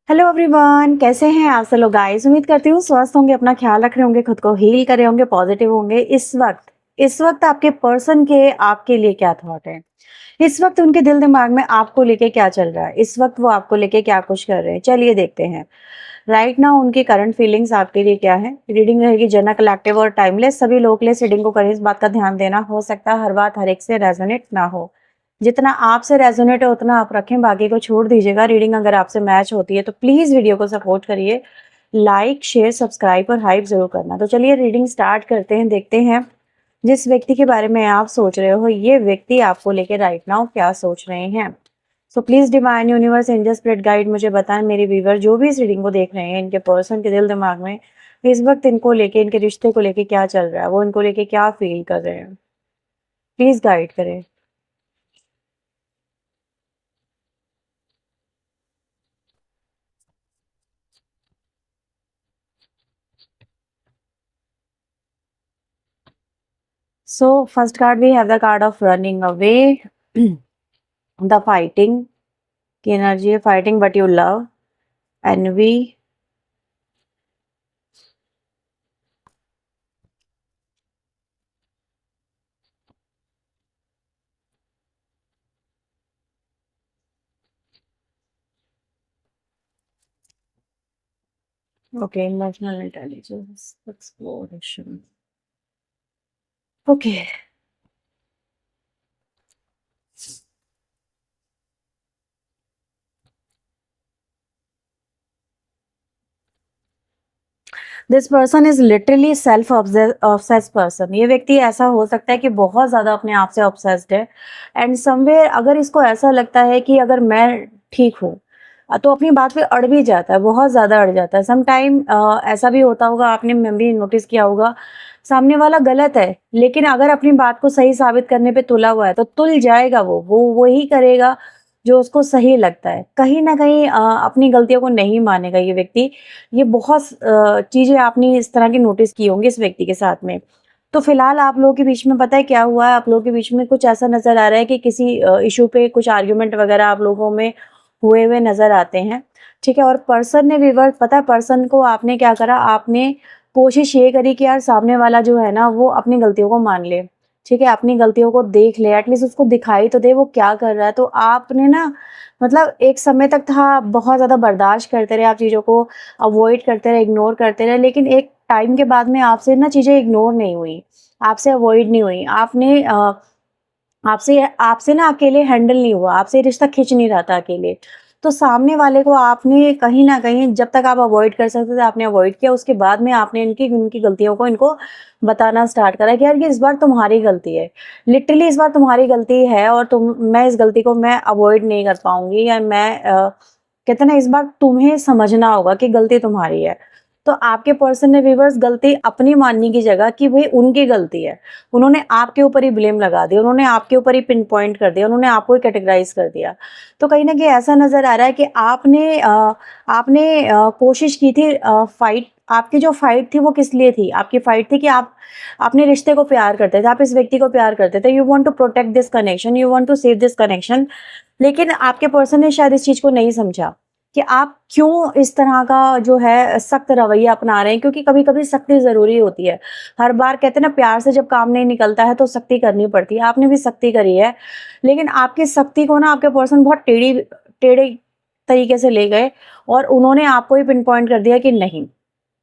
Hello everyone, कैसे हैं आप सब लोग गाइस। उम्मीद करती हूँ स्वस्थ होंगे, अपना ख्याल रख रहे होंगे, खुद को हील कर रहे होंगे, पॉजिटिव होंगे। इस वक्त आपके पर्सन के आपके लिए क्या थॉट है, इस वक्त उनके दिल दिमाग में आपको लेके क्या चल रहा है, इस वक्त वो आपको लेके क्या कुछ कर रहे हैं, चलिए देखते हैं। राइट नाउ उनकी करंट फीलिंग्स आपके लिए क्या है। रीडिंग रहेगी जनरल, कलेक्टिव और टाइमलेस। सभी लोगों के लिए इस रीडिंग को करें, इस बात का ध्यान देना। हो सकता है हर बात हर एक से रेजोनेट ना हो, जितना आपसे रेजोनेट है उतना आप रखें, बाकी को छोड़ दीजिएगा। रीडिंग अगर आपसे मैच होती है तो प्लीज वीडियो को सपोर्ट करिए, लाइक शेयर सब्सक्राइब और हाइप जरूर करना। तो चलिए रीडिंग स्टार्ट करते हैं, देखते हैं जिस व्यक्ति के बारे में आप सोच रहे हो ये व्यक्ति आपको लेके राइट नाउ क्या सोच रहे हैं। So please divine universe angel spirit guide मुझे बताएं, मेरे व्यूवर जो भी इस रीडिंग को देख रहे हैं, इनके पर्सन के दिल दिमाग में इस वक्त इनको लेके, इनके रिश्ते को लेके क्या चल रहा है, वो इनको लेके क्या फील कर रहे हैं। प्लीज गाइड करें। So first card we have the card of running away, the fighting की एनर्जी है, fighting but you love, envy, okay, emotional intelligence, exploration, okay. This person is literally self obsess person. ये व्यक्ति ऐसा हो सकता है कि बहुत ज्यादा अपने आप से ऑब्सेस्ड है, एंड समवेयर अगर इसको ऐसा लगता है कि अगर मैं ठीक हूँ तो अपनी बात पे अड़ भी जाता है, बहुत ज्यादा अड़ जाता है। सम टाइम ऐसा भी होता होगा, आपने मैं भी नोटिस किया होगा, सामने वाला गलत है लेकिन अगर अपनी बात को सही साबित करने पे तुला हुआ है तो तुल जाएगा, वो वही करेगा जो उसको सही लगता है। कहीं ना कहीं अपनी गलतियों को नहीं मानेगा ये व्यक्ति। ये बहुत चीजें आपने इस तरह की नोटिस की होंगी इस व्यक्ति के साथ में। तो फिलहाल आप लोगों के बीच में पता है क्या हुआ है, आप लोगों के बीच में कुछ ऐसा नजर आ रहा है कि किसी इशू पे कुछ आर्ग्यूमेंट वगैरह आप लोगों में हुए हुए नजर आते हैं। ठीक है, और पर्सन ने विवर्ट, पता है पर्सन को आपने क्या करा, आपने कोशिश ये करी कि यार सामने वाला जो है ना वो अपनी गलतियों को मान ले। ठीक है, अपनी गलतियों को देख ले, एटलीस्ट उसको दिखाई तो दे वो क्या कर रहा है। तो आपने ना, मतलब एक समय तक था बहुत ज्यादा बर्दाश्त करते रहे, आप चीजों को अवॉइड करते रहे, इग्नोर करते रहे, लेकिन एक टाइम के बाद में आपसे ना चीजें इग्नोर नहीं हुई, आपसे अवॉइड नहीं हुई, आपने आपसे आपसे ना अकेले हैंडल नहीं हुआ, आपसे रिश्ता खिंच नहीं रहा था अकेले। तो सामने वाले को आपने कहीं ना कहीं जब तक आप अवॉइड कर सकते थे आपने अवॉइड किया, उसके बाद में आपने इनकी इनकी गलतियों को इनको बताना स्टार्ट करा कि यार ये इस बार तुम्हारी गलती है, लिटरली इस बार तुम्हारी गलती है, और तुम, मैं इस गलती को मैं अवॉइड नहीं कर पाऊंगी, या मैं कहते ना इस बार तुम्हें समझना होगा कि गलती तुम्हारी है। तो आपके पर्सन ने व्यूअर्स गलती अपनी मानने की जगह कि भाई उनकी गलती है, उन्होंने आपके ऊपर ही ब्लेम लगा दिया, उन्होंने आपके ऊपर ही पिन पॉइंट कर दिया, उन्होंने आपको ही कैटेगराइज कर दिया। तो कहीं ना कहीं ऐसा नजर आ रहा है कि आपने कोशिश की थी, फाइट, आपकी जो फाइट थी वो किस लिए थी, आपकी फाइट थी कि आप अपने रिश्ते को प्यार करते थे, आप इस व्यक्ति को प्यार करते थे, you want to protect this connection, you want to save this connection. लेकिन आपके पर्सन ने शायद इस चीज को नहीं समझा कि आप क्यों इस तरह का जो है सख्त रवैया अपना रहे हैं, क्योंकि कभी कभी सख्ती जरूरी होती है। हर बार कहते हैं ना प्यार से जब काम नहीं निकलता है तो सख्ती करनी पड़ती है, आपने भी सख्ती करी है, लेकिन आपकी सख्ती को ना आपके पर्सन बहुत टेढ़े तरीके से ले गए, और उन्होंने आपको ही पिन पॉइंट कर दिया कि नहीं,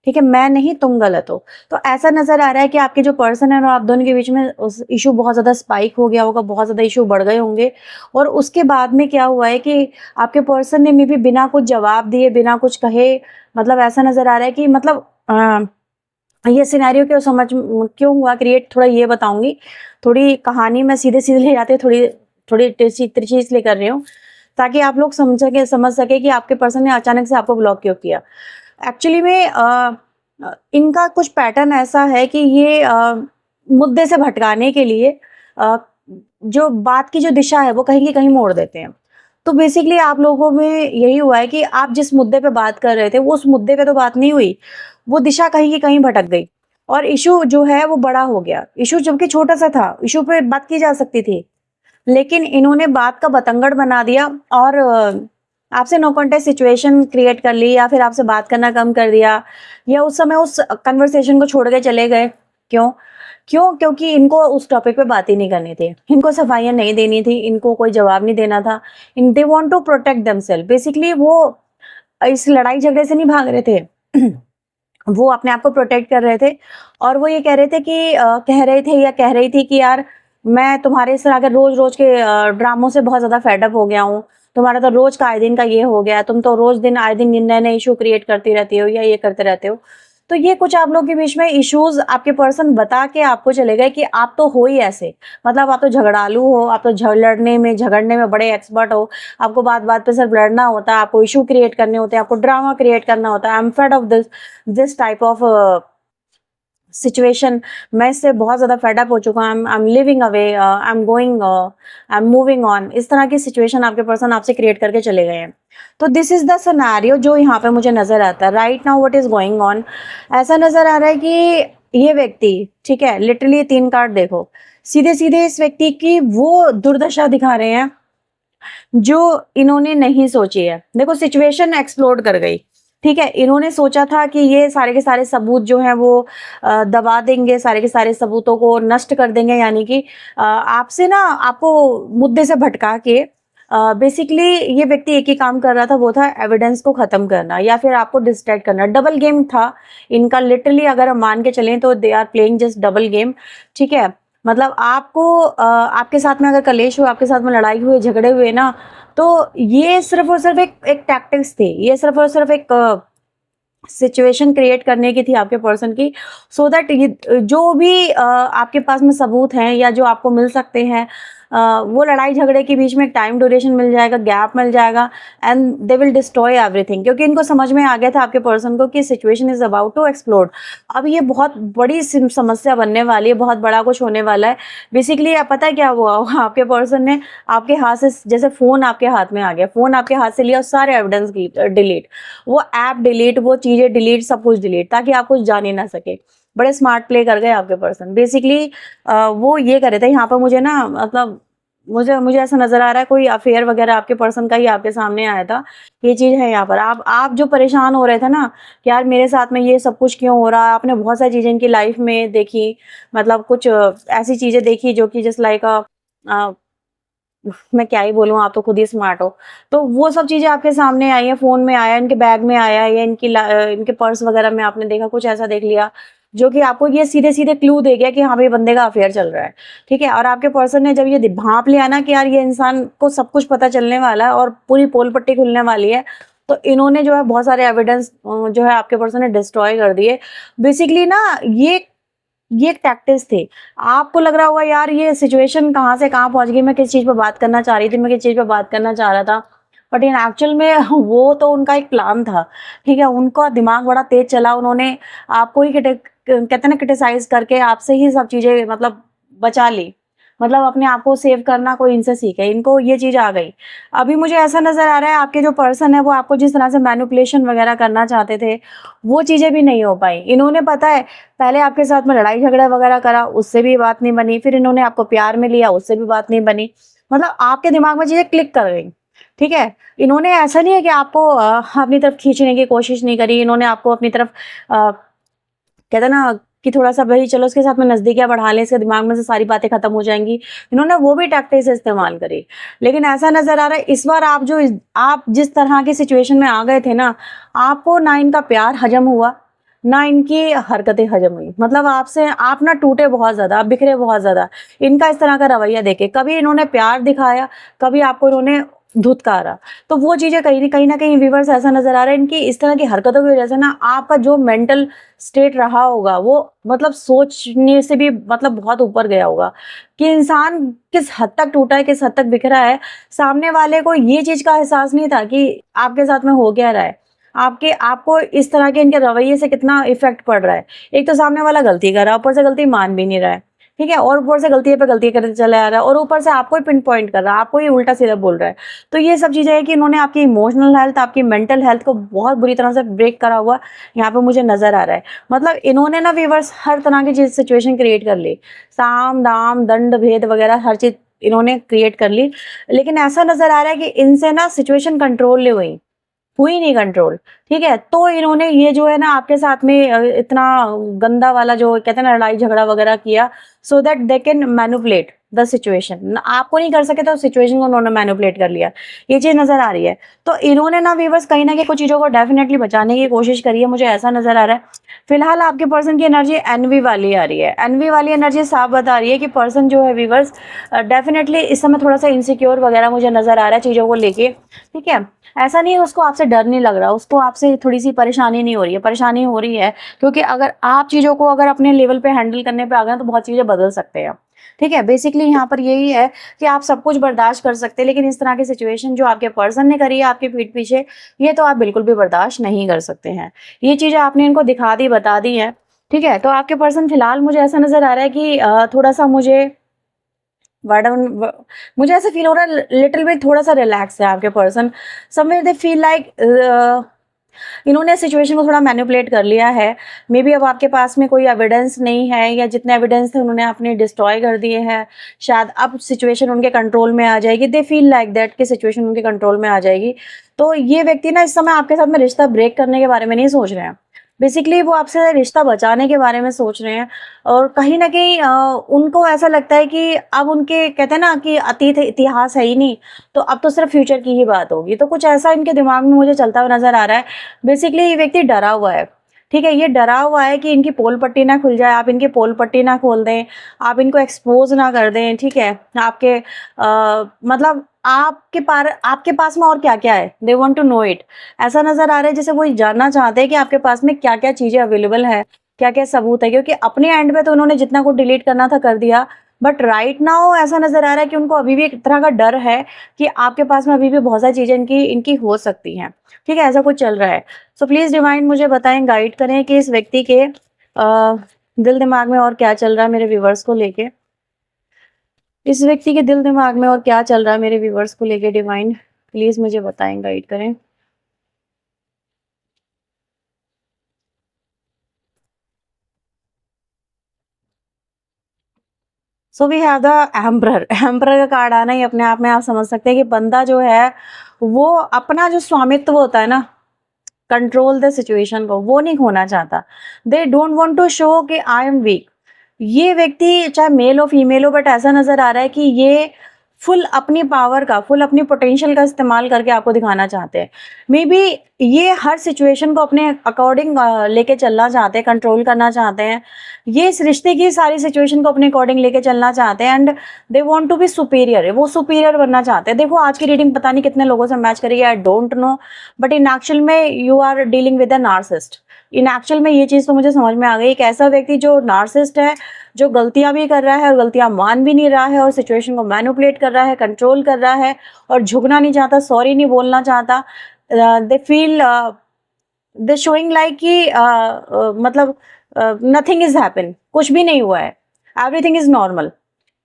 ठीक है, मैं नहीं तुम गलत हो। तो ऐसा नजर आ रहा है कि आपके जो पर्सन है और आप दोनों के बीच में उस इशू बहुत ज्यादा स्पाइक हो गया होगा, बहुत ज्यादा इशू बढ़ गए होंगे। और उसके बाद में क्या हुआ है कि आपके पर्सन ने मे भी बिना कुछ जवाब दिए, बिना कुछ कहे, मतलब ऐसा नजर आ रहा है कि मतलब ये सिनेरियो क्यों क्यों हुआ क्रिएट, थोड़ा ये बताऊंगी। थोड़ी कहानी मैं सीधे सीधे ले जाती हूँ, थोड़ी थोड़ी तिरछी तिरछी इसलिए कर रही हूँ ताकि आप लोग समझ सके कि आपके पर्सन ने अचानक से आपको ब्लॉक क्यों किया। एक्चुअली में इनका कुछ पैटर्न ऐसा है कि ये मुद्दे से भटकाने के लिए अ, जो बात की जो दिशा है वो कहीं की कहीं मोड़ देते हैं। तो बेसिकली आप लोगों में यही हुआ है कि आप जिस मुद्दे पे बात कर रहे थे वो उस मुद्दे पे तो बात नहीं हुई, वो दिशा कहीं की कहीं भटक गई, और इशू जो है वो बड़ा हो गया। इशू जबकि छोटा सा था, इशू पे बात की जा सकती थी, लेकिन इन्होंने बात का बतंगड़ बना दिया, और आपसे नो कॉन्टेक्ट सिचुएशन क्रिएट कर ली, या फिर आपसे बात करना कम कर दिया, या उस समय उस कन्वर्सेशन को छोड़ के चले गए। क्यों? क्यों? क्योंकि इनको उस टॉपिक पे बात ही नहीं करनी थी, इनको सफाइयाँ नहीं देनी थी, इनको कोई जवाब नहीं देना था। In they want to protect themselves, basically वो इस लड़ाई झगड़े से नहीं भाग रहे थे। वो अपने आप को प्रोटेक्ट कर रहे थे, और वो ये कह रहे थे कि कह रहे थे या कह रही थी कि यार मैं तुम्हारे इस तरह के रोज-रोज के ड्रामों से बहुत ज़्यादा फेड अप हो गया हूँ। तुम्हारा तो रोज का आए दिन का ये हो गया, तुम तो रोज दिन आए दिन नए-नए इश्यू क्रिएट करती रहती हो या ये करते रहते हो। तो ये कुछ आप लोगों के बीच में इश्यूज़ आपके पर्सन बता के आपको चले गए कि आप तो हो ही ऐसे। मतलब आप तो झगड़ालू हो, आप तो झगड़ने में बड़े एक्सपर्ट हो। आपको बात-बात पे सिर्फ लड़ना होता है, आपको इश्यू क्रिएट करने होते हैं, आपको ड्रामा क्रिएट करना होता है। I am fade off this type of situation. मैं इससे बहुत ज़्यादा फेड अप हो चुका हूँ। I am living away, I am going, I am moving on. इस तरह की सिचुएशन आपके पर्सन आपसे क्रिएट करके चले गए हैं। तो दिस इज़ द सिनेरियो जो यहाँ पे मुझे नज़र आता है। Right now what is going on, ऐसा नज़र आ रहा है कि ये व्यक्ति, ठीक है, लिटरली 3 कार्ड देखो, सीधे-सीधे इस व्यक्ति की वो दुर्दशा दिखा रहे हैं जो इन्होंने नहीं सोची है। देखो सिचुएशन एक्सप्लोड कर गई, ठीक है? इन्होंने सोचा था कि ये सारे के सारे सबूत जो हैं वो दबा देंगे, सारे के सारे सबूतों को नष्ट कर देंगे, यानी कि आपसे ना आपको मुद्दे से भटका के बेसिकली ये व्यक्ति एक ही काम कर रहा था, वो था एविडेंस को ख़त्म करना या फिर आपको डिस्ट्रैक्ट करना। डबल गेम था इनका, लिटरली अगर हम मान के चलें तो they are playing just double game, ठीक है? मतलब आपको आपके साथ में अगर कलेश हुआ, आपके साथ में लड़ाई हुई, झगड़े हुए ना, तो ये सिर्फ़ और सिर्फ़ एक एक टैक्टिक्स थी। ये सिर्फ़ और सिर्फ़ एक सिचुएशन क्रिएट करने की थी आपके पर्सन की, सो दैट ये जो भी आपके पास में सबूत हैं या जो आपको मिल सकते हैं, वो लड़ाई झगड़े के बीच में एक टाइम ड्यूरेशन मिल जाएगा, गैप मिल जाएगा, and they will destroy everything. क्योंकि इनको समझ में आ गया था आपके पर्सन को कि situation is about to explode. अब ये बहुत बड़ी समस्या बनने वाली है, बहुत बड़ा कुछ होने वाला है। बेसिकली आप पता है क्या हुआ आपके पर्सन ने आपके हाथ से, जैसे फोन आपके हाथ में आ गया, फोन आपके हाथ से लिया और सारे एविडेंस डिलीट, वो ऐप डिलीट, वो चीजें डिलीट, सब कुछ डिलीट, ताकि आप कुछ जान ही ना सके। बड़े स्मार्ट प्ले कर गए आपके पर्सन। बेसिकली वो ये कर रहे थे यहाँ पर, मुझे ना मतलब मुझे मुझे ऐसा नजर आ रहा है कोई अफेयर वगैरह आपके पर्सन का ही आपके सामने आया था। ये चीज है यहाँ पर। आप जो परेशान हो रहे थे ना कि यार मेरे साथ में ये सब कुछ क्यों हो रहा है, आपने बहुत सारी चीजें इनकी लाइफ में देखी, मतलब कुछ ऐसी चीजें देखी जो कि जस्ट लाइक मैं क्या ही बोलूँ, आप तो खुद ही स्मार्ट हो। तो वो सब चीज़ें आपके सामने आई हैं, फ़ोन में आया, इनके बैग में आया या इनके पर्स वग़ैरह में आपने देखा, कुछ ऐसा देख लिया, जो कि आपको ये सीधे-सीधे क्लू दे गया कि हाँ भाई बंदे का अफ़ेयर चल रहा है, ठीक है? और आपके पर्सन ने जब ये भाँप लिया ना कि यार ये इंसान को सब कुछ पता चलने वाला है और पूरी पोल-पट्टी खुलने वाली है, तो इन्होंने जो है बहुत सारे एविडेंस जो है आपके पर्सन ने डिस्ट्रॉय कर दिए। बेसिकली ना ये एक टैक्टिक्स थे। आपको लग रहा होगा यार ये सिचुएशन कहाँ से कहाँ पहुँच गई, मैं किस चीज़ पे बात करना चाह रही थी, मैं किस चीज़ पे बात करना चाह रहा था। बट इन एक्चुअल में वो तो उनका एक प्लान था, ठीक है? उनका दिमाग बड़ा तेज़ चला, उन्होंने आपको ही कहते हैं ना क्रिटिसाइज़ करके आपसे ही सब चीज़ें मतलब बचा ली। मतलब अपने आप को सेव करना कोई इनसे सीखे, इनको ये चीज़ आ गई। अभी मुझे ऐसा नज़र आ रहा है आपके जो पर्सन है वो आपको जिस तरह से मैनिपुलेशन वगैरह करना चाहते थे, वो चीज़ें भी नहीं हो पाई। इन्होंने पता है पहले आपके साथ में लड़ाई झगड़ा वगैरह करा, उससे भी बात नहीं बनी, फिर इन्होंने आपको प्यार में लिया, उससे भी बात नहीं बनी। मतलब आपके दिमाग में चीज़ें क्लिक कर गई, ठीक है? इन्होंने ऐसा नहीं है कि आपको अपनी तरफ खींचने की कोशिश नहीं करी, इन्होंने आपको अपनी तरफ कहते हैं ना कि थोड़ा-सा भई चलो इसके साथ में नज़दीकियाँ बढ़ा लें, इसके दिमाग में से सारी बातें खत्म हो जाएँगी। इन्होंने वो भी टैक्टिक्स इस्तेमाल करी। लेकिन ऐसा नज़र आ रहा है इस बार आप जिस तरह की सिचुएशन में आ गए थे ना, आपको ना इनका प्यार हज़म हुआ, ना इनकी हरकतें हज़म हुई। मतलब आपसे आप ना टूटे बहुत ज़्यादा, आप बिखरे बहुत ज़्यादा। इनका इस तरह का रवैया देख के, कभी इन्होंने प्यार दिखाया, कभी आपको इन्होंने धुतकारा। तो वो चीज़ें कहीं न कहीं व्यूअर्स ऐसा नज़र आ रहा है इनकी इस तरह की हरकतों की वज़ह से ना आपका जो मेंटल स्टेट रहा होगा वो मतलब सोचने से भी मतलब बहुत ऊपर गया होगा कि इंसान किस हद तक टूटा है, किस हद तक बिखरा है। सामने वाले को ये चीज़ का एहसास नहीं था कि आपके साथ में हो क्या रहा है। आपको इस तरह के इनके रवैये से कितना इफ़ेक्ट पड़ रहा है। एक तो सामने वाला गलती कर रहा है, ऊपर से गलती मान भी नहीं रहा है, ठीक है? और ऊपर से गलती पे गलती करते चला आ रहा है और ऊपर से आपको ही पिन पॉइंट कर रहा है, आपको ही उल्टा-सीधा बोल रहा है। तो ये सब चीज़ें हैं कि इन्होंने आपकी इमोशनल हेल्थ, आपकी मेंटल हेल्थ को बहुत बुरी तरह से ब्रेक करा हुआ यहाँ पे मुझे नज़र आ रहा है। मतलब इन्होंने ना व्यूअर्स हर तरह की चीज़ सिचुएशन क्रिएट कर ली। साम, दाम, दंड, भेद वगैरह हर चीज़ इन्होंने क्रिएट कर ली, लेकिन ऐसा नज़र आ रहा है कि इनसे ना सिचुएशन कंट्रोल नहीं हुई नहीं कंट्रोल, ठीक है? तो इन्होंने ये जो है ना आपके साथ में इतना गंदा वाला जो कहते हैं ना लड़ाई झगड़ा वगैरह किया, so that they can manipulate the situation. आपको नहीं कर सके तो सिचुएशन को उन्होंने मैनिपुलेट कर लिया, ये चीज़ नज़र आ रही है। तो इन्होंने ना व्यूअर्स कहीं न कहीं कुछ चीज़ों को डेफिनेटली बचाने की कोशिश करी है, मुझे ऐसा नज़र आ रहा है। फिलहाल आपके पर्सन की एनर्जी एनवी वाली आ रही है, एनवी वाली एनर्जी साफ बता रही है कि पर्सन जो है व्यूअर्स डेफिनेटली इस समय थोड़ा-सा इनसिक्योर वगैरह मुझे नज़र आ रहा है चीज़ों को लेके, ठीक है? ऐसा नहीं है उसको आपसे डर नहीं लग रहा, उसको आपसे थोड़ी-सी परेशानी नहीं हो रही है, परेशानी हो रही है क्योंकि अगर आप चीज़ों को अगर अपने लेवल पे हैंडल करने पे आ गए तो बहुत चीज़ें बदल सकते हैं, ठीक है? बेसिकली यहाँ पर यही है कि आप सब कुछ बर्दाश्त कर सकते हैं, लेकिन इस तरह की सिचुएशन जो आपके पर्सन ने करी है आपकी पीठ पीछे, ये तो आप बिल्कुल भी बर्दाश्त नहीं कर सकते हैं। ये चीज़ें आपने इनको दिखा दी, बता दी हैं, ठीक है? तो आपके पर्सन फिलहाल मुझे ऐसा नज़र आ रहा है कि थोड़ा-सा मुझे ऐसा फील हो रहा है लिटिल बिट थोड़ा-सा रिलैक्स है आपके person. Somewhere they feel like इन्होंने सिचुएशन को थोड़ा मैनिपुलेट कर लिया है। मे बी अब आपके पास में कोई एविडेंस नहीं है या जितने एविडेंस थे उन्होंने अपने डिस्ट्रॉय कर दिए हैं। शायद अब सिचुएशन उनके कंट्रोल में आ जाएगी। दे फील लाइक दैट कि सिचुएशन उनके कंट्रोल में आ जाएगी। तो ये व्यक्ति ना इस समय आपके साथ में रिश्ता ब्रेक करने के बारे में नहीं सोच रहे हैं। बेसिकली वो आपसे रिश्ता बचाने के बारे में सोच रहे हैं और कहीं न कहीं उनको ऐसा लगता है कि अब उनके कहते हैं ना कि अतीत इतिहास है ही नहीं, तो अब तो सिर्फ़ फ्यूचर की ही बात होगी। तो कुछ ऐसा इनके दिमाग में मुझे चलता हुआ नज़र आ रहा है। बेसिकली ये व्यक्ति डरा हुआ है, ठीक है? ये डरा हुआ है कि इनकी पोल पट्टी ना खुल जाए, आप इनकी पोल पट्टी ना खोल दें, आप इनको एक्सपोज़ ना कर दें, ठीक है? आपके मतलब आपके पास में और क्या-क्या है? They want to know it. ऐसा नज़र आ रहा है जैसे वो ये जानना चाहते हैं कि आपके पास में क्या-क्या चीज़ें अवेलेबल है, क्या-क्या सबूत है, क्योंकि अपने एंड पे तो उन्होंने जितना कुछ डिलीट करना था कर दिया, बट राइट नाउ ऐसा नज़र आ रहा है कि उनको अभी भी एक तरह का डर है कि आपके पास में अभी भी बहुत सारी चीज़ें इनकी इनकी हो सकती हैं, ठीक है? ऐसा कुछ चल रहा है। सो प्लीज़ डिवाइन मुझे बताएँ, गाइड करें कि इस व्यक्ति के दिल दिमाग में और क्या चल रहा है मेरे व्यूअर्स को लेके। इस व्यक्ति के दिल दिमाग में और क्या चल रहा है मेरे व्यूअर्स को लेके डिवाइन प्लीज़ मुझे बताएँ, गाइड करें। So we have the emperor. Emperor का कार्ड आना ही अपने आप में आप समझ सकते हैं कि बंदा जो है वो अपना जो स्वामित्व होता है ना, कंट्रोल द सिचुएशन को वो नहीं खोना चाहता। They don't want to show कि आई एम वीक। ये व्यक्ति चाहे मेल हो फीमेल हो, बट ऐसा नजर आ रहा है कि ये फुल अपनी पावर का, फुल अपनी पोटेंशियल का इस्तेमाल करके आपको दिखाना चाहते हैं। मे बी ये हर सिचुएशन को अपने अकॉर्डिंग लेके चलना चाहते हैं, कंट्रोल करना चाहते हैं। ये इस रिश्ते की सारी सिचुएशन को अपने अकॉर्डिंग लेके चलना चाहते हैं and they want to be superior. वो सुपीरियर बनना चाहते हैं। देखो आज की रीडिंग पता नहीं कितने लोगों से मैच करेगी, I don't know, but in actual में you are dealing with a narcissist. In actual में ये चीज़ तो मुझे समझ में आ गई। एक ऐसा व्यक्ति जो नार्सिसिस्ट है, जो गलतियां भी कर रहा है और गलतियां मान भी नहीं रहा है और सिचुएशन को मैनिपुलेट कर रहा है, कंट्रोल कर रहा है और झुकना नहीं चाहता, सॉरी नहीं बोलना चाहता। They feel they showing like कि मतलब नथिंग इज हैपन, कुछ भी नहीं हुआ है, एवरीथिंग इज नॉर्मल,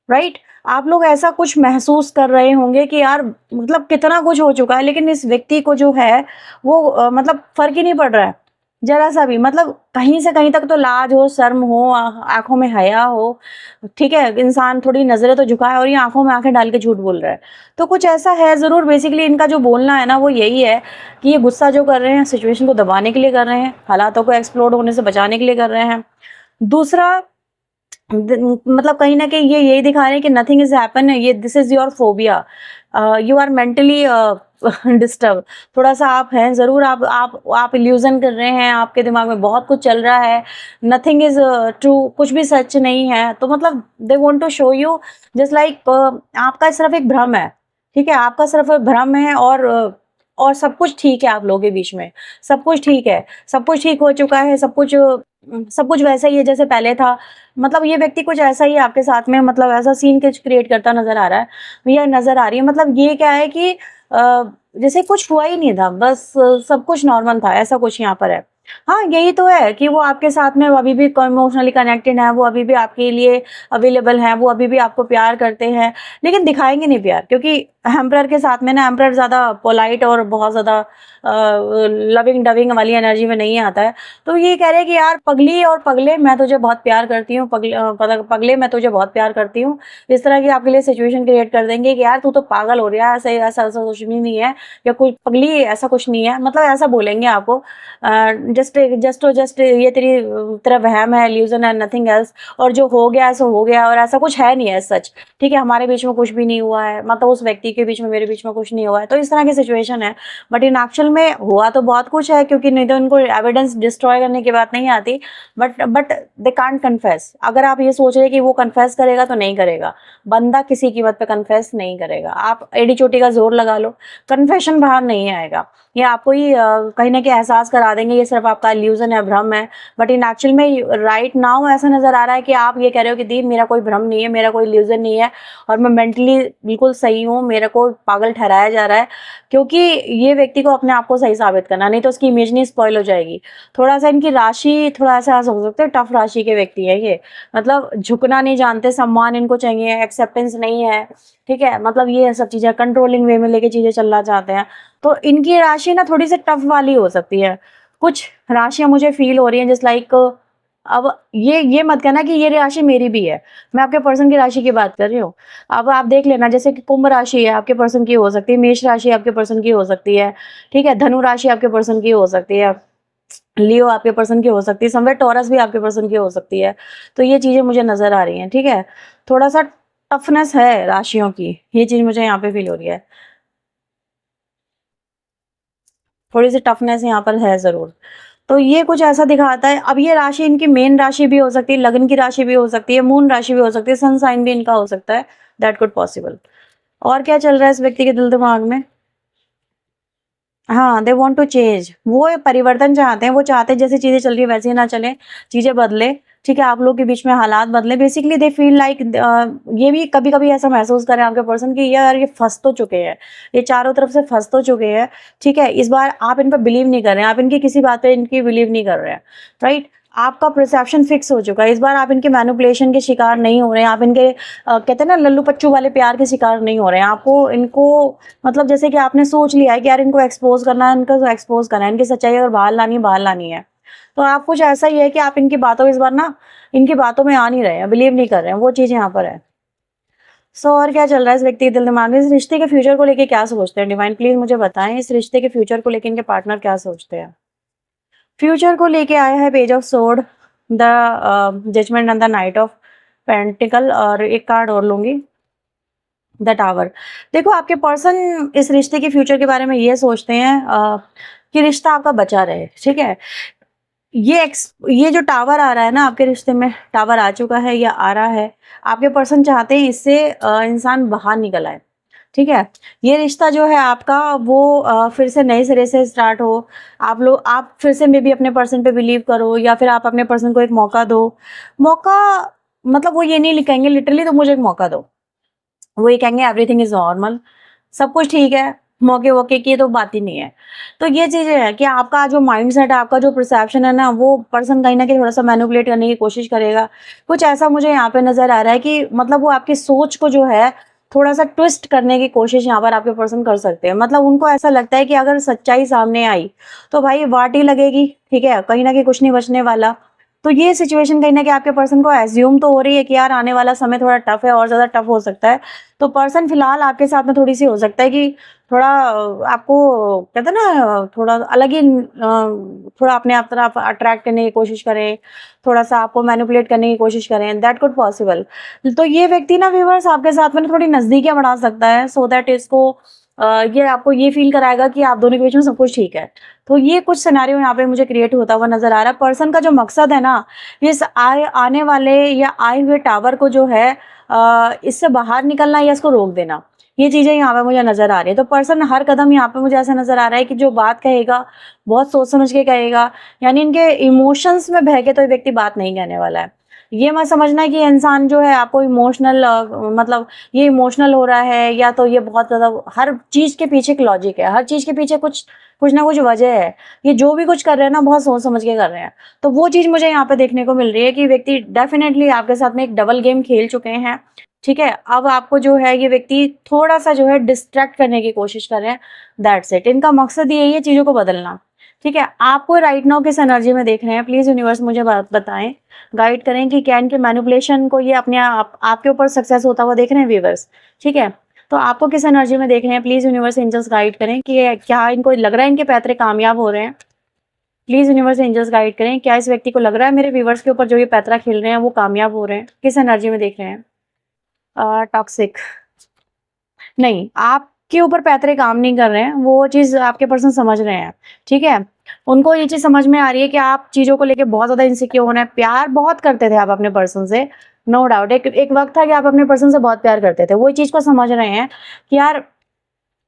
राइट? आप लोग ऐसा कुछ महसूस कर रहे होंगे कि यार मतलब कितना कुछ हो चुका है, लेकिन इस व्यक्ति को जो है वो मतलब फर्क ही नहीं पड़ रहा है जरा सा भी। मतलब कहीं से कहीं तक तो लाज हो, शर्म हो, आंखों में हया हो, ठीक है? इंसान थोड़ी नजरें तो झुकाए और ये आंखों में आंखें डाल के झूठ बोल रहा है। तो कुछ ऐसा है जरूर। बेसिकली इनका जो बोलना है ना वो यही है कि ये गुस्सा जो कर रहे हैं सिचुएशन को दबाने के लिए कर रहे हैं, हालातों को एक्सप्लोड होने से बचाने के लिए कर रहे हैं। दूसरा मतलब कहीं न कहीं ये यही दिखा रहे हैं कि नथिंग इज़ हैपन, ये this is your phobia. You are mentally disturb. थोड़ा-सा आप हैं ज़रूर, आप इल्यूज़न कर रहे हैं, आपके दिमाग में बहुत कुछ चल रहा है, नथिंग इज़ ट्रू, कुछ भी सच नहीं है। तो मतलब they want to show you just like आपका सिर्फ़ एक भ्रम है, ठीक है? आपका सिर्फ़ एक भ्रम है और सब कुछ ठीक है आप लोगों के बीच में, सब कुछ ठीक है, सब कुछ ठीक हो चुका है, सब कुछ वैसा ही है जैसे पहले था। मतलब ये व्यक्ति कुछ ऐसा ही आपके साथ में मतलब ऐसा सीन कुछ क्रिएट करता नज़र आ रहा है, या नज़र आ रही है। मतलब ये क्या है कि जैसे कुछ हुआ ही नहीं था, बस सब कुछ नॉर्मल था, ऐसा कुछ यहाँ पर है। हाँ, यही तो है कि वो आपके साथ में अभी भी इमोशनली कनेक्टेड है, वो अभी भी आपके लिए अवेलेबल हैं, वो अभी भी आपको प्यार करते हैं, लेकिन दिखाएँगे नहीं प्यार, क्योंकि एम्परर के साथ में ना, एम्परर ज़्यादा पोलाइट और बहुत ज़्यादा लविंग डविंग वाली एनर्जी में नहीं आता है। तो ये कह रहे हैं कि यार पगली और पगले, मैं तुझे बहुत प्यार करती हूँ, पगले मैं तुझे बहुत प्यार करती हूँ। इस तरह की आपके लिए सिचुएशन क्रिएट कर देंगे कि यार तू तो पागल हो रहा है, ऐसा ऐसा ऐसा कुछ भी नहीं है, या कोई पगली ऐसा कुछ नहीं है, मतलब ऐसा बोलेंगे आपको। जस्ट ये तेरा वहम है, इल्यूजन है, नथिंग एल्स, और जो हो गया सो हो गया, और ऐसा कुछ है नहीं है सच। ठीक है, हमारे बीच में कुछ भी नहीं हुआ है, मतलब उस व्यक्ति के बीच में मेरे बीच में कुछ नहीं हुआ है, तो इस तरह की सिचुएशन है। बट इन एक्चुअल में हुआ तो बहुत कुछ है, क्योंकि नहीं तो इनको एविडेंस डिस्ट्रॉय करने की बात नहीं आती, बट दे कांट कन्फेस। अगर आप ये सोच रहे कि वो कन्फेस करेगा तो नहीं करेगा, बंदा किसी कीमत पे कन्फेस नहीं करेगा। आप एडी चोटी का जोर लगा लो, कन्फेशन बाहर नहीं आएगा। ये आपको ही कहीं ना कहीं एहसास करा देंगे ये सिर्फ आपका इल्यूजन है, भ्रम है। बट इन एक्चुअल में राइट नाउ ऐसा नजर आ रहा है कि आप ये कह रहे हो कि दी मेरा कोई भ्रम नहीं है, मेरा कोई इल्यूजन नहीं है, और मैं मेंटली बिल्कुल सही हूँ, मेरे को पागल ठहराया जा रहा है। क्योंकि ये व्यक्ति को अपने आप को सही साबित करना, नहीं तो उसकी इमेज नहीं स्पॉइल हो जाएगी। थोड़ा सा इनकी राशि थोड़ा सा हो सकता है, टफ राशि के व्यक्ति है ये, मतलब झुकना नहीं जानते, सम्मान इनको चाहिए, एक्सेप्टेंस नहीं है। ठीक है, मतलब ये सब चीजें कंट्रोलिंग वे में लेके चीजें चलना चाहते हैं। तो इनकी राशि ना थोड़ी सी टफ वाली हो सकती है। कुछ राशियां मुझे फील हो रही हैं जस्ट लाइक, अब ये मत कहना कि ये राशि मेरी भी है, मैं आपके पर्सन की राशि की बात कर रही हूँ। अब आप देख लेना, जैसे कि कुंभ राशि है आपके पर्सन की हो सकती है, मेष राशि आपके पर्सन की हो सकती है, ठीक है, धनु राशि आपके पर्सन की हो सकती है, लियो आपके पर्सन की हो सकती है, समवेट टॉरस भी आपके पर्सन की हो सकती है। तो ये चीजें मुझे नजर आ रही हैं। ठीक है, थोड़ा सा टफनेस है राशियों की, ये चीज मुझे यहाँ पे फील हो रही है, थोड़ी सी टफनेस यहाँ पर है जरूर। तो ये कुछ ऐसा दिखाता है। अब ये राशि इनकी मेन राशि भी हो सकती है, लग्न की राशि भी हो सकती है, मून राशि भी हो सकती है, सन साइन भी इनका हो सकता है, दैट कुड पॉसिबल। और क्या चल रहा है इस व्यक्ति के दिल दिमाग में? हाँ, दे वांट टू चेंज, वो परिवर्तन चाहते हैं, वो चाहते हैं जैसी चीजें चल रही है वैसे ही ना चले, चीजें बदले। ठीक है, आप लोग के बीच में हालात बदले, बेसिकली दे फील लाइक, ये भी कभी कभी ऐसा महसूस करें आपके पर्सन की यार ये फंस तो चुके हैं, ये चारों तरफ से फंस तो चुके हैं। ठीक है, इस बार आप इन पर बिलीव नहीं कर रहे हैं, आप इनकी किसी बात पे इनकी बिलीव नहीं कर रहे हैं, राइट। आपका परसेप्शन फिक्स हो चुका है, इस बार आप इनके मैनिपुलेशन के शिकार नहीं हो रहे हैं, आप इनके कहते हैं ना लल्लू पच्चू वाले प्यार के शिकार नहीं हो रहे हैं। आपको इनको मतलब जैसे कि आपने सोच लिया है कि यार इनको एक्सपोज करना है, इनको एक्सपोज करना है, इनकी सच्चाई अगर बाहर लानी है, तो आप कुछ ऐसा ही है कि आप इनकी बातों इस बार ना, इनकी बातों में आ नहीं रहे हैं, बिलीव नहीं कर रहे हैं, वो चीज यहाँ पर है। सो और क्या चल रहा है इस व्यक्ति के दिल दिमाग में? इस रिश्ते के फ्यूचर को लेके क्या सोचते हैं डिवाइन, प्लीज मुझे बताएं, इस रिश्ते के फ्यूचर को लेके इनके पार्टनर क्या सोचते हैं? फ्यूचर को लेके आया है page of sword, the judgement and the knight of pentacle, और एक कार्ड और लूंगी, द टावर। देखो आपके पर्सन इस रिश्ते के फ्यूचर के बारे में ये सोचते हैं कि रिश्ता आपका बचा रहे। ठीक है, ये जो टावर आ रहा है ना आपके रिश्ते में, टावर आ चुका है या आ रहा है, आपके पर्सन चाहते हैं इससे इंसान बाहर निकल आए। ठीक है, ये रिश्ता जो है आपका वो फिर से नए सिरे से स्टार्ट हो। आप फिर से मे बी अपने पर्सन पे बिलीव करो, या फिर आप अपने पर्सन को एक मौका दो। मौका मतलब वो ये नहीं लिखेंगे लिटरली तो मुझे एक मौका दो, वो ये कहेंगे एवरीथिंग इज नॉर्मल, सब कुछ ठीक है, मौके वोके की तो बात ही नहीं है। तो ये चीजें है कि आपका जो माइंडसेट है, आपका जो परसेप्शन है ना, वो पर्सन कहीं ना कहीं थोड़ा सा मैनिपुलेट करने की कोशिश करेगा। कुछ ऐसा मुझे यहाँ पे नजर आ रहा है कि मतलब वो आपकी सोच को जो है थोड़ा सा ट्विस्ट करने की कोशिश यहाँ पर आपके पर्सन कर सकते हैं। मतलब उनको ऐसा लगता है कि अगर सच्चाई सामने आई तो भाई वाट ही लगेगी। ठीक है, कहीं ना कहीं कुछ नहीं बचने वाला। तो ये सिचुएशन कहीं ना कहीं आपके पर्सन को एज्यूम तो हो रही है कि यार आने वाला समय थोड़ा टफ है, और ज्यादा टफ हो सकता है। तो पर्सन फिलहाल आपके साथ में थोड़ी सी हो सकता है कि थोड़ा आपको कहते हैं ना थोड़ा अलग ही थोड़ा अपने आप तरफ अट्रैक्ट करने की कोशिश करें, थोड़ा सा आपको मैनिपुलेट करने की कोशिश करें, दैट कुड पॉसिबल। तो ये व्यक्ति ना व्यूअर्स आपके साथ में थोड़ी नजदीकियां बढ़ा सकता है, सो दैट इसको ये आपको ये फील कराएगा कि आप दोनों के बीच में सब कुछ ठीक है। तो ये कुछ सिनेरियो यहाँ पे मुझे क्रिएट होता हुआ नजर आ रहा है। पर्सन का जो मकसद है ना, इस आने वाले या आए हुए टावर को जो है इससे बाहर निकलना या इसको रोक देना, ये चीजें यहाँ पे मुझे नजर आ रही है। तो पर्सन हर कदम यहाँ पे मुझे ऐसा नजर आ रहा है कि जो बात कहेगा बहुत सोच समझ के कहेगा, यानी इनके इमोशंस में बह के तो ये व्यक्ति बात नहीं कहने वाला है। ये मत समझना कि ये इंसान जो है आपको इमोशनल मतलब ये इमोशनल हो रहा है या तो ये बहुत ज़्यादा, हर चीज़ के पीछे एक लॉजिक है, हर चीज़ के पीछे कुछ कुछ ना कुछ वजह है। ये जो भी कुछ कर रहे हैं ना बहुत सोच समझ के कर रहे हैं। तो वो चीज़ मुझे यहाँ पे देखने को मिल रही है कि व्यक्ति डेफ़िनेटली आपके साथ में एक डबल गेम खेल चुके हैं, ठीक है? अब आपको जो है ये व्यक्ति थोड़ा-सा जो है डिस्ट्रैक्ट करने की कोशिश कर रहे हैं, दैट्स इट। इनका मकसद यही है चीज़ों को बदलना, ठीक है? आपको राइट नाउ किस एनर्जी में देख रहे हैं? प्लीज़ यूनिवर्स मुझे बात बताएँ, गाइड करें कि क्या इनके मैनिपुलेशन को ये अपने आप आपके ऊपर सक्सेस होता हुआ देख रहे हैं व्यूअर्स, ठीक है? तो आपको किस एनर्जी में देख रहे हैं? प्लीज़ यूनिवर्स एंजल्स गाइड करें कि क्या इनको लग रहा है इनके पैतरे कामयाब हो रहे हैं? प्लीज़ यूनिवर्स एंजल्स गाइड करें, क्या इस व्यक्ति को लग रहा है मेरे व्यूअर्स के ऊपर जो ये पैतरा खेल रहे हैं वो कामयाब हो रहे हैं? किस एनर्जी में देख रहे हैं? टॉक्सिक, नहीं, आपके ऊपर पैतरे काम नहीं कर रहे हैं, वो चीज़ आपके पर्सन समझ रहे हैं, ठीक है? उनको ये चीज़ समझ में आ रही है कि आप चीज़ों को लेके बहुत ज़्यादा इनसिक्योर हैं, प्यार बहुत करते थे आप अपने पर्सन से, नो डाउट। एक एक वक़्त था कि आप अपने पर्सन से बहुत प्यार करते थे, वो चीज़ को समझ रहे हैं कि यार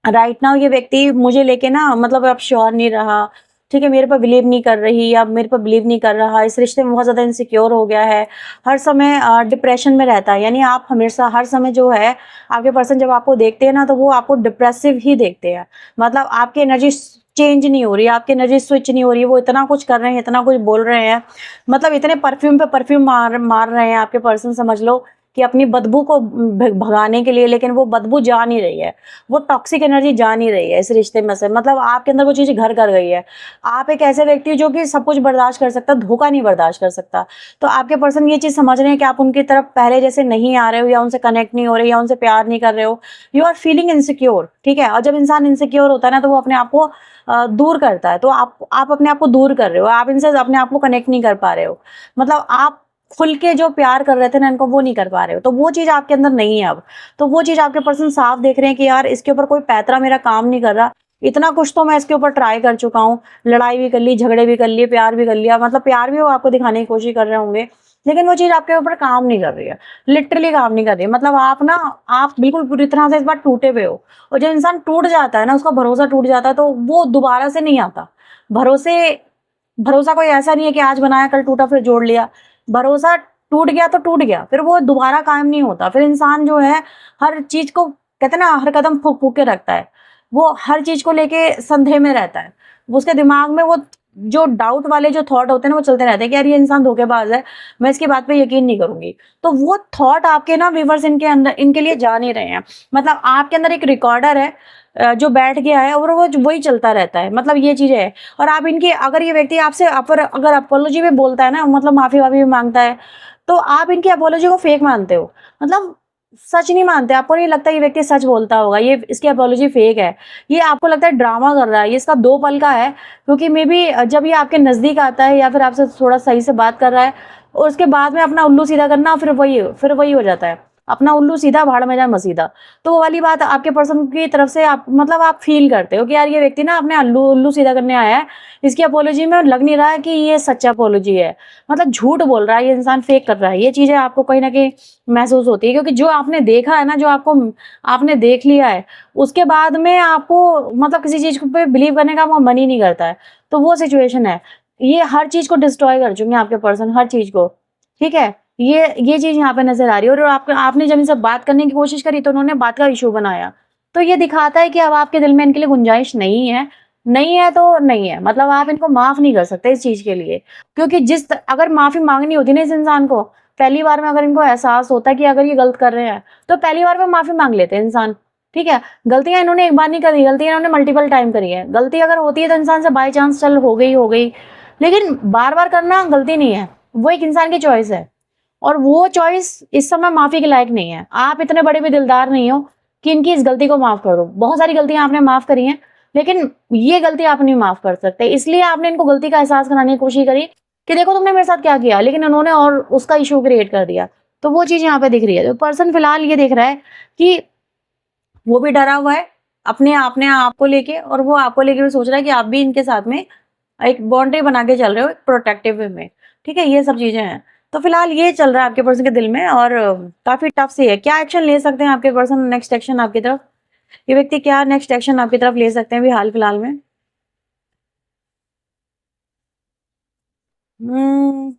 राइट नाउ ये व्यक्ति मुझे लेके ना मतलब अब श्योर नहीं रहा, ठीक है? मेरे पे बिलीव नहीं कर रही या मेरे पे बिलीव नहीं कर रहा, इस रिश्ते में बहुत ज़्यादा इनसिक्योर हो गया है, हर समय डिप्रेशन में रहता है। यानी आप हमेशा हर समय जो है आपके पर्सन जब आपको देखते हैं ना तो वो आपको डिप्रेसिव ही देखते हैं। मतलब आपकी एनर्जी चेंज नहीं हो रही है, आपकी एनर्जी स्विच नहीं हो रही है, वो इतना कुछ कर रहे हैं, इतना कुछ बोल रहे हैं, मतलब इतने परफ्यूम पे परफ्यूम मार मार रहे हैं आपके पर्सन, समझ लो कि अपनी बदबू को भगाने के लिए, लेकिन वो बदबू जा नहीं रही है, वो टॉक्सिक एनर्जी जा नहीं रही है इस रिश्ते में से, मतलब आपके अंदर वो चीज़ घर कर गई है। आप एक ऐसे व्यक्ति हो जो कि सब कुछ बर्दाश्त कर सकता, धोखा नहीं बर्दाश्त कर सकता। तो आपके पर्सन ये चीज़ समझ रहे हैं कि आप उनकी तरफ पहले जैसे नहीं आ रहे हो या उनसे कनेक्ट नहीं हो रहे या उनसे प्यार नहीं कर रहे हो, यू आर फीलिंग इनसिक्योर, ठीक है? और जब इंसान इनसिक्योर होता है ना तो वो अपने आप को दूर करता है, तो आप अपने आप को दूर कर रहे हो, आप इनसे अपने आप को कनेक्ट नहीं कर पा रहे हो, मतलब आप खुल के जो प्यार कर रहे थे ना इनको वो नहीं कर पा रहे हो, तो वो चीज़ आपके अंदर नहीं है अब। तो वो चीज़ आपके पर्सन साफ देख रहे हैं कि यार इसके ऊपर कोई पैतरा मेरा काम नहीं कर रहा, इतना कुछ तो मैं इसके ऊपर ट्राई कर चुका हूँ, लड़ाई भी कर ली, झगड़े भी कर लिए, प्यार भी कर लिया, मतलब प्यार भी वो आपको दिखाने की कोशिश कर रहे होंगे, लेकिन वो चीज़ आपके ऊपर काम नहीं कर रही है, लिटरली काम नहीं कर रही है। मतलब आप बिल्कुल पूरी तरह से इस बार टूटे हुए हो, और जब इंसान टूट जाता है ना, उसका भरोसा टूट जाता है तो वो दोबारा से नहीं आता। भरोसे भरोसा कोई ऐसा नहीं है कि आज बनाया कल टूटा फिर जोड़ लिया। भरोसा टूट गया तो टूट गया, फिर वो दोबारा कायम नहीं होता। फिर इंसान जो है हर चीज़ को कहते हैं ना हर कदम फूँक-फूँक के रखता है। वो हर चीज़ को लेके संदेह में रहता है। वो उसके दिमाग में वो जो डाउट वाले जो थॉट होते हैं ना वो चलते रहते हैं कि यार ये इंसान धोखेबाज है, मैं इसकी बात पे यकीन नहीं करूँगी। तो वो थॉट आपके ना व्यूअर्स इनके अंदर इनके लिए जा नहीं रहे हैं। मतलब आपके अंदर एक रिकॉर्डर है जो बैठ गया है और वो वही चलता रहता है। मतलब ये चीज़ें हैं। और आप इनकी अगर ये व्यक्ति आपसे अगर अपोलॉजी भी बोलता है ना, मतलब माफ़ी-वाफ़ी भी माँगता है, तो आप इनकी अपोलॉजी को फेक मानते हो। मतलब सच नहीं मानते, आपको नहीं लगता ये व्यक्ति सच बोलता होगा, ये इसकी अपोलॉजी फेक है। ये आपको लगता है ड्रामा कर रहा है, ये इसका 2 पल का है, क्योंकि मे बी जब ये आपके नज़दीक आता है या फिर आपसे थोड़ा सही से बात कर रहा है और उसके बाद में अपना उल्लू सीधा करना, फिर वही हो जाता है। अपना उल्लू सीधा भाड़ में जाए मसीधा। तो वो वाली बात आपके पर्सन की तरफ से आप मतलब आप फ़ील करते हो कि यार ये व्यक्ति ना अपने उल्लू सीधा करने आया है। इसकी अपोलॉजी में लग नहीं रहा है कि ये सच्चा अपोलॉजी है। मतलब झूठ बोल रहा है, ये इंसान फेक कर रहा है। ये चीज़ें आपको कहीं न कहीं महसूस होती है, क्योंकि जो आपने देखा है ना, जो आपने देख लिया है, उसके बाद में आपको मतलब किसी चीज़ पे बिलीव करने का आपका मन ही नहीं करता है। तो वो सिचुएशन है। ये हर चीज़ को डिस्ट्रॉय कर चुके हैं आपके पर्सन, हर चीज़ को। ठीक है? ये चीज़ यहाँ पे नज़र आ रही है, और आपने जब इनसे बात करने की कोशिश करी तो उन्होंने बात का इश्यू बनाया। तो ये दिखाता है कि अब आपके दिल में इनके लिए गुंजाइश नहीं है। नहीं है तो नहीं है, मतलब आप इनको माफ़ नहीं कर सकते इस चीज़ के लिए। क्योंकि अगर माफ़ी माँगनी होती ना इस इंसान को, पहली बार में अगर इनको एहसास होता कि अगर ये गलत कर रहे हैं, तो पहली बार में माफ़ी माँग लेते इंसान, ठीक है? गलतियाँ इन्होंने एक बार नहीं करी, गलतियाँ इन्होंने मल्टीपल टाइम करी है। गलती अगर होती है तो इंसान से बाय चांस चल हो गई, लेकिन बार-बार करना गलती नहीं है, वो एक इंसान की चॉइस है। और वो चॉइस इस समय माफ़ी के लायक नहीं है। आप इतने बड़े भी दिलदार नहीं हो कि इनकी इस गलती को माफ़ कर दो। बहुत सारी गलतियाँ आपने माफ़ करी हैं, लेकिन ये गलती आप नहीं माफ़ कर सकते। इसलिए आपने इनको गलती का एहसास कराने की कोशिश करी कि देखो तुमने मेरे साथ क्या किया, लेकिन उन्होंने और उसका इश्यू क्रिएट कर दिया। तो वो चीज़ यहाँ पे दिख रही है। तो पर्सन फिलहाल ये देख रहा है कि वो भी डरा हुआ है अपने आप को लेके, और वो आपको लेके भी सोच रहा है कि आप भी इनके साथ में एक बाउंड्री बना के चल रहे हो, एक प्रोटेक्टिव वे में, ठीक है? ये सब चीज़ें हैं। तो फिलहाल ये चल रहा है आपके पर्सन के दिल में, और काफ़ी टफ सी है। क्या एक्शन ले सकते हैं आपके पर्सन, नेक्स्ट एक्शन आपकी तरफ? ये व्यक्ति क्या नेक्स्ट एक्शन आपकी तरफ ले सकते हैं अभी हाल-फिलहाल में? हुँ,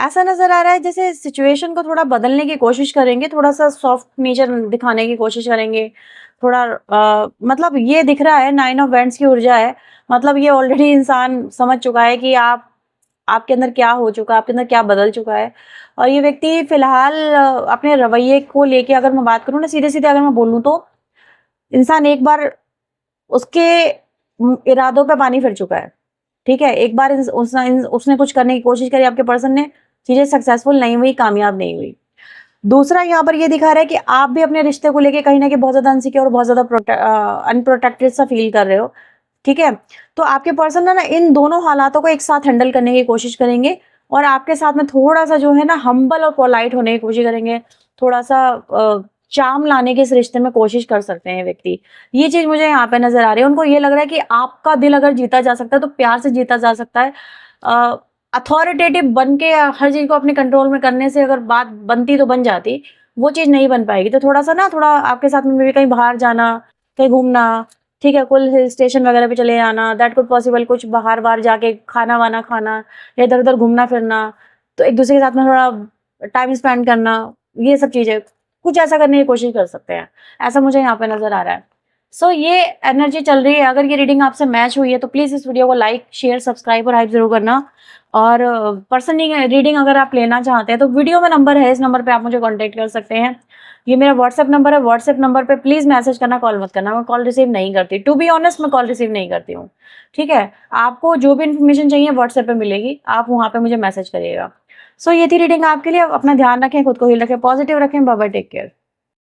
ऐसा नज़र आ रहा है जैसे सिचुएशन को थोड़ा बदलने की कोशिश करेंगे, थोड़ा-सा सॉफ्ट नेचर दिखाने की कोशिश करेंगे, थोड़ा मतलब ये दिख रहा है 9 ऑफ वैंड्स की ऊर्जा है, मतलब ये ऑलरेडी इंसान समझ चुका है कि आपके अंदर क्या हो चुका है, आपके अंदर क्या बदल चुका है। और ये व्यक्ति फिलहाल अपने रवैये को लेके अगर मैं बात करूँ ना, सीधे-सीधे अगर मैं बोलूँ तो इंसान एक बार उसके इरादों पे पानी फिर चुका है, ठीक है? एक बार उसने कुछ करने की कोशिश करी, आपके पर्सन ने, चीज़ें सक्सेसफुल नहीं हुई, कामयाब नहीं हुई। दूसरा यहाँ पर ये दिखा रहा है कि आप भी अपने रिश्ते को लेके कहीं न कहीं बहुत ज़्यादा अनसिक्योर और बहुत ज़्यादा अनप्रोटेक्टेड सा फ़ील कर रहे हो, ठीक है? तो आपके पर्सन ना इन दोनों हालातों को एक साथ हैंडल करने की कोशिश करेंगे और आपके साथ में थोड़ा-सा जो है ना हम्बल और पोलाइट होने की कोशिश करेंगे, थोड़ा-सा चार्म लाने की इस रिश्ते में कोशिश कर सकते हैं व्यक्ति। ये चीज़ मुझे यहाँ पे नज़र आ रही है। उनको ये लग रहा है कि आपका दिल अगर जीता जा सकता है, तो प्यार से जीता जा सकता है। अथॉरिटेटिव बन के हर चीज़ को अपने कंट्रोल में करने से अगर बात बनती तो बन जाती, वो चीज़ नहीं बन पाएगी। तो थोड़ा-सा ना थोड़ा आपके साथ में भी कहीं बाहर जाना, कहीं घूमना, ठीक है, कोई हिल स्टेशन वगैरह पे चले जाना, दैट कुड पॉसिबल, कुछ बाहर-वाहर जाके खाना-वाना खाना या इधर-उधर घूमना-फिरना, तो एक-दूसरे के साथ में थोड़ा टाइम स्पेंड करना, ये सब चीज़ें, कुछ ऐसा करने की कोशिश कर सकते हैं। ऐसा मुझे यहाँ पे नज़र आ रहा है। सो ये एनर्जी चल रही है। अगर ये रीडिंग आपसे मैच हुई है तो प्लीज़ इस वीडियो को लाइक, शेयर, सब्सक्राइब और हाइप ज़रूर करना। और पर्सनली रीडिंग अगर आप लेना चाहते हैं तो वीडियो में नंबर है, इस नंबर पे आप मुझे कॉन्टैक्ट कर सकते हैं। ये मेरा व्हाट्सएप नंबर है, व्हाट्सएप नंबर पे प्लीज़ मैसेज करना, कॉल मत करना। मैं कॉल रिसीव नहीं करती। टू बी ऑनेस्ट मैं कॉल रिसीव नहीं करती हूँ, ठीक है? आपको जो भी इन्फॉर्मेशन चाहिए व्हाट्सएप पे मिलेगी, आप वहाँ पे मुझे मैसेज करिएगा। सो ये थी रीडिंग आपके लिए। अपना ध्यान रखें, खुद को हील रखें, पॉजिटिव रखें। Bye bye, take care.